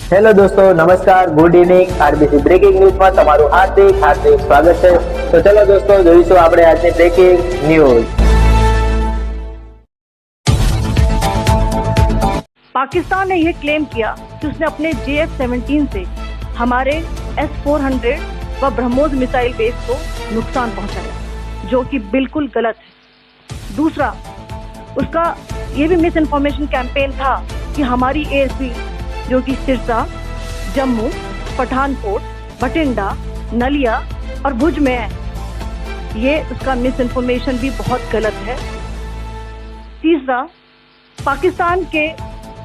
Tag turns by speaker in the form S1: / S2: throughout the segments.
S1: Hello દોસ્તો, નમસ્કાર, good evening. RBC breaking ન્યૂઝમાં તમારું હાર્દિક સ્વાગત છે. તો ચલો દોસ્તો, જોઈશું આપણે આજની બ્રેકિંગ ન્યૂઝ.
S2: पाकिस्तान ने यह क्लेम किया कि उसने अपने JF-17 से हमारे S-400 व ब्रह्मोस मिसाइल बेस को नुकसान पहुंचाया, जो कि बिल्कुल गलत है। दूसरा, उसका ये भी मिस इन्फॉर्मेशन कैंपेन था कि हमारी एयरफील्ड जो कि सिरसा, जम्मू, पठानकोट, बठिंडा, नलिया और भुज में है, ये उसका मिस इन्फॉर्मेशन भी बहुत गलत है। तीसरा, पाकिस्तान के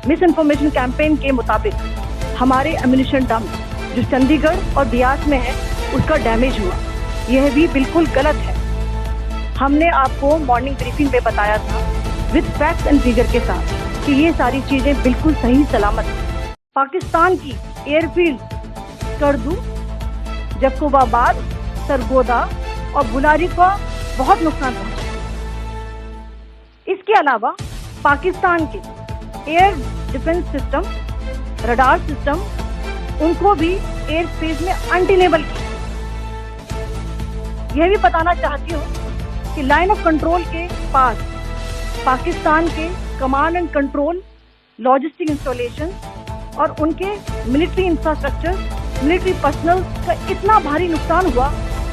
S2: मिस इन्फॉर्मेशन कैंपेन के मुताबिक हमारे एम्यूनिशन डंप जो चंडीगढ़ और बियास में है उसका डैमेज हुआ, यह भी बिल्कुल गलत है। हमने आपको मॉर्निंग ब्रीफिंग में बताया था विद फैक्ट्स एंड फिगर के साथ कि ये सारी चीजें बिल्कुल सही सलामत है। पाकिस्तान की एयरफील्ड करदू, जकोबाबाद, सरगोदा और बुलारी को बहुत नुकसान पहुंचा। इसके अलावा पाकिस्तान के air defence system, radar system, उनको भी एयर स्पेस में अनटेनेबल किया। यह भी बताना चाहती हूँ कि लाइन ऑफ कंट्रोल के पास पाकिस्तान के command and control, logistic installation और उनके मिलिट्री इंफ्रास्ट्रक्चर, मिलिट्री पर्सनल का इतना भारी नुकसान हुआ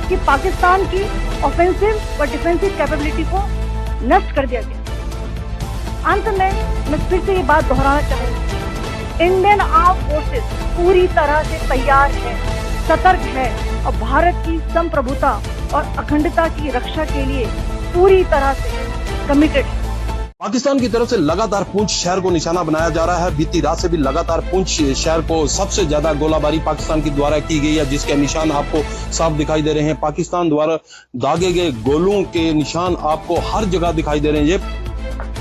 S2: कि पाकिस्तान की ऑफेंसिव व डिफेंसिव कैपेबिलिटी को नष्ट कर दिया गया। अंत में मैं फिर से ये बात दोहराना चाहूंगी, इंडियन आर्म फोर्सेस पूरी तरह से तैयार है, सतर्क है और भारत की संप्रभुता और अखंडता की रक्षा के लिए पूरी तरह से कमिटेड है।
S3: पाकिस्तान की तरफ से लगातार पुंछ शहर को निशाना बनाया जा रहा है। बीती रात से भी लगातार पुंछ शहर को सबसे ज्यादा गोलाबारी पाकिस्तान के द्वारा की गई है, जिसके निशान आपको साफ दिखाई दे रहे हैं। पाकिस्तान द्वारा दागे गए गोलों के निशान आपको हर जगह दिखाई दे रहे हैं। ये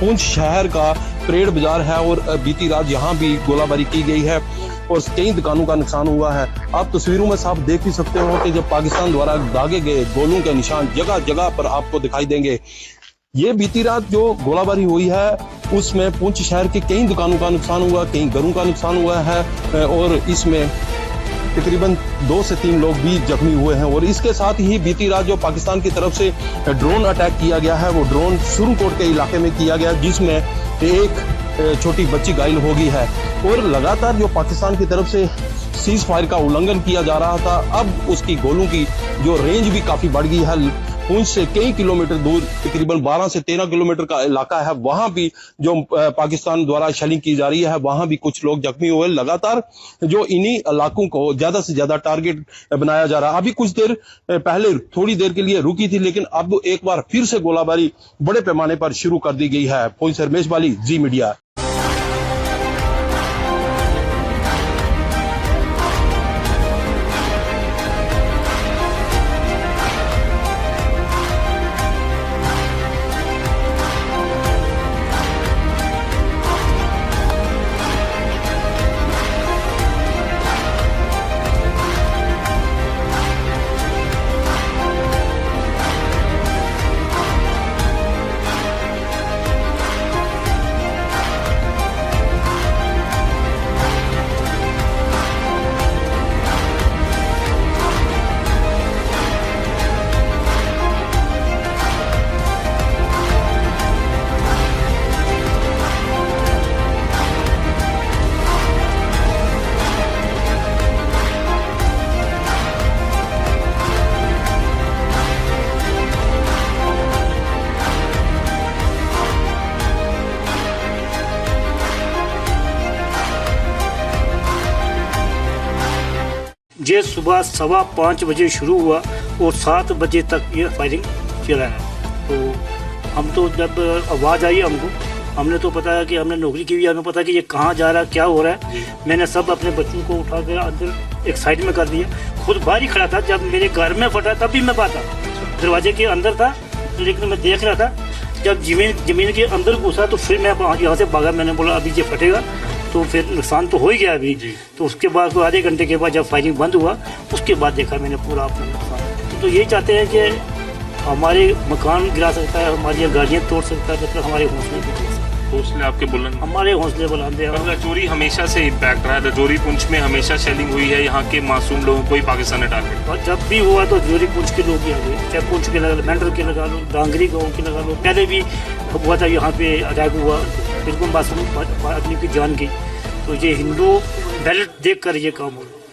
S3: पुंछ शहर का परेड बाजार है और बीती रात यहाँ भी गोलाबारी की गई है और कई दुकानों का नुकसान हुआ है। आप तस्वीरों में साफ देख भी सकते हो कि जब पाकिस्तान द्वारा दागे गए गोलों के निशान जगह जगह पर आपको दिखाई देंगे। ये बीती रात जो गोलाबारी हुई है उसमें पुंछ शहर के कई दुकानों का नुकसान हुआ, कई घरों का नुकसान हुआ है और इसमें तकरीबन 2 से 3 लोग भी जख्मी हुए हैं। और इसके साथ ही बीती रात जो पाकिस्तान की तरफ से ड्रोन अटैक किया गया है, वो ड्रोन सुरनकोट के इलाके में किया गया, जिसमें एक छोटी बच्ची घायल हो गई है। और लगातार जो पाकिस्तान की तरफ से सीज फायर का उल्लंघन किया जा रहा था, अब उसकी गोलों की जो रेंज भी काफी बढ़ गई है। पुंछ से कई किलोमीटर दूर, तकरीबन 12 से 13 किलोमीटर का इलाका है, वहां भी जो पाकिस्तान द्वारा शेलिंग की जा रही है, वहां भी कुछ लोग जख्मी हुए। लगातार जो इन्हीं इलाकों को ज्यादा से ज्यादा टारगेट बनाया जा रहा है। अभी कुछ देर पहले थोड़ी देर के लिए रुकी थी, लेकिन अब एक बार फिर से गोलाबारी बड़े पैमाने पर शुरू कर दी गई है। पुंछ से रमेश बाली, जी मीडिया।
S4: ये सुबह 5:15 बजे शुरू हुआ और 7 बजे तक ये फायरिंग चला है। तो हम तो जब आवाज़ आई हमने तो पता है कि हमने नौकरी की हुई है, हमें पता है कि ये कहाँ जा रहा है, क्या हो रहा है। मैंने सब अपने बच्चों को उठा कर अंदर एक साइड में कर दिया, खुद बाहर ही खड़ा था। जब मेरे घर में फटा तब भी मैं बात था, दरवाजे के अंदर था, लेकिन मैं देख रहा था। जब जमीन के अंदर घुसा तो फिर मैं यहाँ से भागा। मैंने बोला अभी ये फटेगा, तो फिर नुकसान तो हो ही गया अभी। तो उसके बाद आधे घंटे के बाद जब फायरिंग बंद हुआ, उसके बाद देखा मैंने पूरा अपना नुकसान। तो यही चाहते हैं कि हमारे मकान गिरा सकता है, हमारी गाड़ियाँ तोड़ सकता है, मतलब हमारे हौसले भी तोड़ सकता है।
S5: हौसले आपके बुलंद।
S4: हमारे हौसले बुलंद हैं।
S5: पर रजौरी हमेशा से इम्पैक्ट रहा है, रजौरी पुंछ में हमेशा शेलिंग हुई है, यहाँ के मासूम लोगों को ही पाकिस्तान ने टारगेट।
S4: और जब भी हुआ तो रजौरी पुंछ के लोग ही आ गए, चाहे पुंछ के लगा लो, मेंढर के लगा लो, डांगरी गाँव के लगा लो। पहले भी हुआ था यहाँ पे अटैक हुआ, बिल्कुल मासूम आदमी की जान गई। तो ये हिंदू बैलेट देख कर ये काम हो रहा है।